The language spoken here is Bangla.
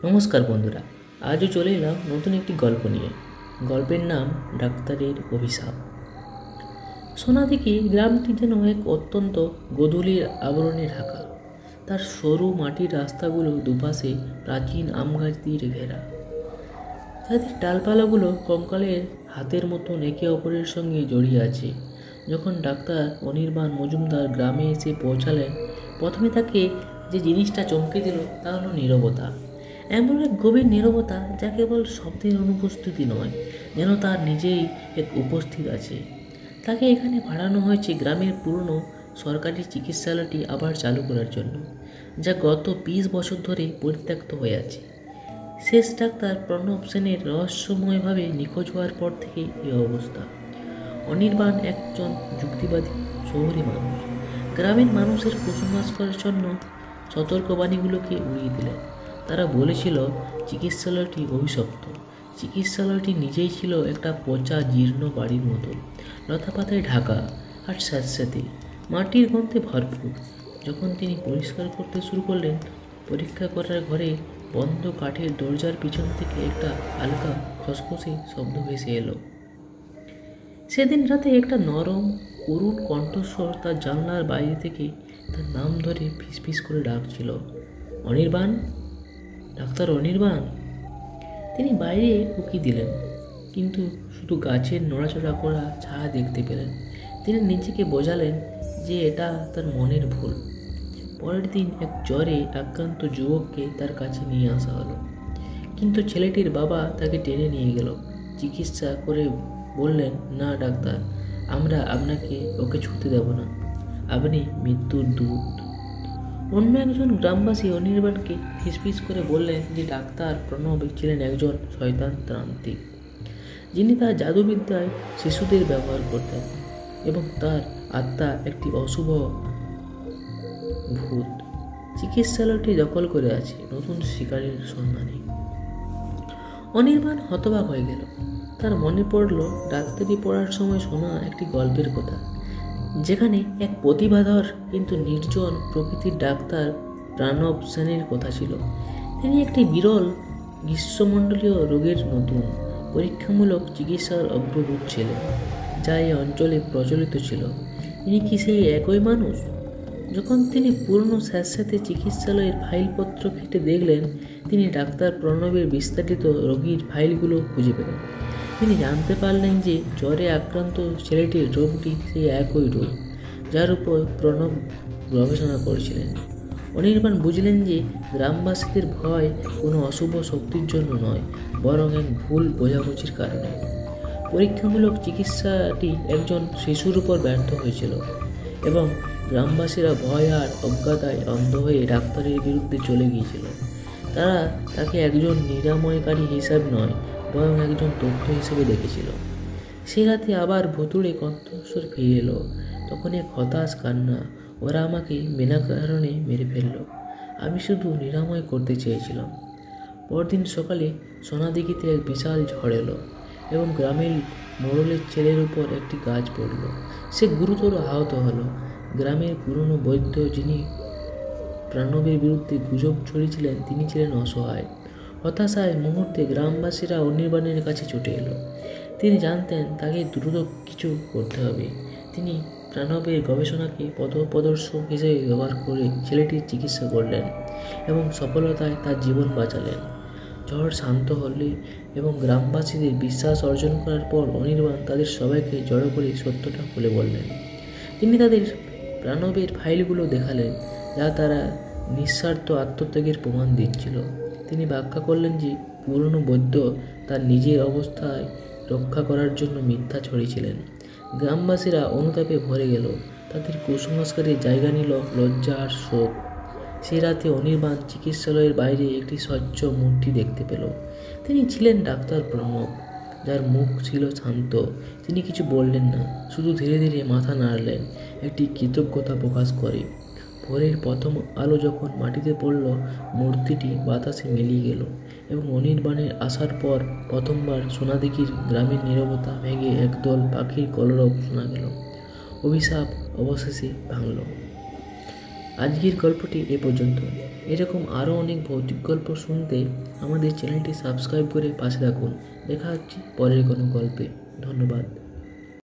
নমস্কার বন্ধুরা, আজও চলে এলাম নতুন একটি গল্প নিয়ে। গল্পের নাম ডাক্তারের অভিশাপ। সোনাদিঘি গ্রামটি যেন এক অত্যন্ত গোধূলির আবরণে ঢাকা। তার সরু মাটির রাস্তাগুলো দুপাশে প্রাচীন আম গাছ দিয়ে ঘেরা। তাদের ডালপালাগুলো কঙ্কালের হাতের মতন একে অপরের সঙ্গে জড়িয়ে আছে। যখন ডাক্তার অনির্বাণ মজুমদার গ্রামে এসে পৌঁছালেন, প্রথমে তাকে যে জিনিসটা চমকে দিল তা হলো নীরবতা। এমন এক গভীর নীরবতা যা কেবল শব্দের অনুপস্থিতি নয়, যেন তার নিজেই এক উপস্থিত আছে। তাকে এখানে পাঠানো হয়েছে গ্রামের পুরনো সরকারি চিকিৎসালয়টি আবার চালু করার জন্য, যা গত 20 বছর ধরে পরিত্যক্ত হয়ে আছে। শেষ ডাক্তার প্রণব সেনের রহস্যময়ভাবে নিখোঁজ হওয়ার পর থেকে এই অবস্থা। অনির্বাণ একজন যুক্তিবাদী শহুরে মানুষ। গ্রামের মানুষের কুসংস্কারের জন্য সতর্কবাণীগুলোকে উড়িয়ে দিলেন। তারা বলেছিল চিকিৎসালয়টি অভিশপ্ত। চিকিৎসালয়টি নিজেই ছিল একটা পচা জীর্ণ বাড়ির মতো, লতাপাতায় ঢাকা আর স্যাঁতস্যাঁতে, মাটির গন্ধে ভরপুর। যখন তিনি পরিষ্কার করতে শুরু করলেন, পরীক্ষা করার ঘরে বন্ধ কাঠের দরজার পিছন থেকে একটা হালকা খসখসে শব্দ ভেসে এলো। সেদিন রাতে একটা নরম করুণ কণ্ঠস্বর তার জানলার বাইরে থেকে তার নাম ধরে ফিসফিস করে ডাকছিল, অনির্বাণ, ডাক্তার অনির্বাণ। তিনি বাইরে উকি দিলেন, কিন্তু শুধু গাছের নড়াচড়া করা ছায়া দেখতে পেলেন। তিনি নিজেকে বোঝালেন যে এটা তার মনের ভুল। পরের দিন এক জ্বরে আক্রান্ত যুবককে তার কাছে নিয়ে আসা হলো, কিন্তু ছেলেটির বাবা তাকে টেনে নিয়ে গেল। চিকিৎসা করে বললেন, না ডাক্তার, আমরা আপনাকে ওকে ছুঁতে দেব না, আপনি মৃত্যুর দূত। অন্য একজন গ্রামবাসী অনির্বাণকে ফিসফিস করে বললেন যে ডাক্তার প্রণব ছিলেন একজন শয়তানতান্ত্রিক, যিনি তার জাদুবিদ্যায় শিশুদের ব্যবহার করতেন এবং তার আত্মা একটি অশুভ ভূত। চিকিৎসালয়টি দখল করে আছে নতুন শিকারের সন্ধানে। অনির্বাণ হতবাক হয়ে গেল। তার মনে পড়ল ডাক্তারি পড়ার সময় শোনা একটি গল্পের কথা, যেখানে এক প্রতিভাধর কিন্তু নির্জন প্রকৃতির ডাক্তার প্রণব সেনের কথা ছিল। তিনি একটি বিরল গ্রীষ্মমণ্ডলীয় রোগের নতুন পরীক্ষামূলক চিকিৎসার অগ্রদূত ছিলেন, যা এই অঞ্চলে প্রচলিত ছিল। তিনি কি সেই একই মানুষ? যখন তিনি পুরনো স্যাঁতস্যাঁতে চিকিৎসালয়ের ফাইলপত্র ঘেঁটে দেখলেন, তিনি ডাক্তার প্রণবের বিস্তারিত রোগীর ফাইলগুলো খুঁজে পেলেন। তিনি জানতে পারলেন যে জ্বরে আক্রান্ত ছেলেটির রোগটি সেই একই রোগ যার উপর প্রণব গবেষণা করেছিলেন। অনির্বাণ বুঝলেন যে গ্রামবাসীদের ভয় কোনো অশুভ শক্তির জন্য নয়, বরং এক ভুল বোঝাবুঝির কারণে। পরীক্ষামূলক চিকিৎসাটি একজন শিশুর উপর ব্যর্থ হয়েছিল এবং গ্রামবাসীরা ভয় আর অজ্ঞতায় অন্ধ হয়ে ডাক্তারের বিরুদ্ধে চলে গিয়েছিল। তারা তাকে একজন নিরাময়কারী হিসাবে নয়, বরং একজন তথ্য হিসেবে দেখেছিল। সে রাতে আবার ভুতুড়ে কণ্ঠস্বর ফিরে এলো, তখন এক হতাশ কান্না, ওরা আমাকে বিনা কারণে মেরে ফেললো, আমি শুধু নিরাময় করতে চেয়েছিলাম। পরদিন সকালে সোনাদিঘিতে এক বিশাল ঝড় এলো এবং গ্রামের মোড়লের ছেলের উপর একটি গাছ পড়ল। সে গুরুতর আহত হলো। গ্রামের পুরনো বৈদ্য, যিনি প্রণবের বিরুদ্ধে গুজব ছড়িয়েছিলেন, তিনি ছিলেন অসহায়। হতাশায় মুহূর্তে গ্রামবাসীরা অনির্বাণের কাছে ছুটে এলো। তিনি জানতেন তাকে দ্রুত কিছু করতে হবে। তিনি প্রণবের গবেষণাকে পথপ্রদর্শক হিসেবে ব্যবহার করে ছেলেটির চিকিৎসা করলেন এবং সফলতায় তার জীবন বাঁচালেন। ঝড় শান্ত হলে এবং গ্রামবাসীদের বিশ্বাস অর্জন করার পর অনির্বাণ তাদের সবাইকে জড়ো করে সত্যটা খুলে বললেন। তিনি তাদের প্রণবের ফাইলগুলো দেখালেন, যা তারা নিঃস্বার্থ আত্মত্যাগের প্রমাণ দিচ্ছিল। তিনি ব্যাখ্যা করলেন যে পুরনো বৈদ্য তার নিজের অবস্থায় রক্ষা করার জন্য মিথ্যা ছড়িয়েছিলেন। গ্রামবাসীরা অনুতাপে ভরে গেল। তাদের কুসংস্কারে জায়গা নিল লজ্জা আর শোক। সে রাতে অনির্বাণ চিকিৎসালয়ের বাইরে একটি স্বচ্ছ মূর্তি দেখতে পেল। তিনি ছিলেন ডাক্তার প্রণব, যার মুখ ছিল শান্ত। তিনি কিছু বললেন না, শুধু ধীরে ধীরে মাথা নাড়লেন, একটি কৃতজ্ঞতা প্রকাশ করে। ভোরের প্রথম আলো যখন মাটিতে পড়ল, মূর্তিটি বাতাসে মিলিয়ে গেল এবং অনির্বাণের আসার পর প্রথমবার সোনাদিঘির গ্রামের নীরবতা ভেঙে একদল পাখির কলরব শোনা গেল। অভিশাপ অবশেষে ভাঙল। আজকের গল্পটি এ পর্যন্ত। এরকম আরও অনেক ভৌতিক গল্প শুনতে আমাদের চ্যানেলটি সাবস্ক্রাইব করে পাশে থাকুন। দেখা হচ্ছে পরের কোনো গল্পে। ধন্যবাদ।